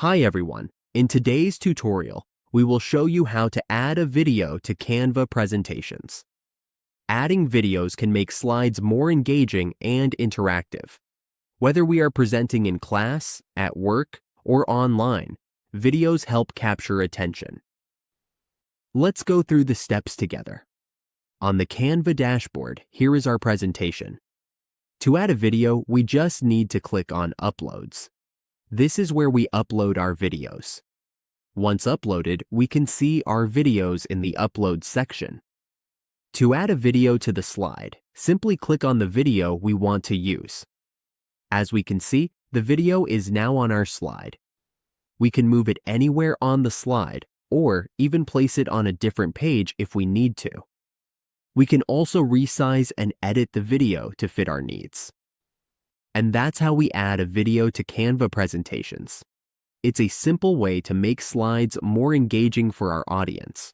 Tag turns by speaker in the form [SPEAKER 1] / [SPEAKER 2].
[SPEAKER 1] Hi everyone, in today's tutorial, we will show you how to add a video to Canva presentations. Adding videos can make slides more engaging and interactive. Whether we are presenting in class, at work, or online, videos help capture attention. Let's go through the steps together. On the Canva dashboard, here is our presentation. To add a video, we just need to click on Uploads. This is where we upload our videos. Once uploaded, we can see our videos in the Upload section. To add a video to the slide, simply click on the video we want to use. As we can see, the video is now on our slide. We can move it anywhere on the slide, or even place it on a different page if we need to. We can also resize and edit the video to fit our needs. And that's how we add a video to Canva presentations. It's a simple way to make slides more engaging for our audience.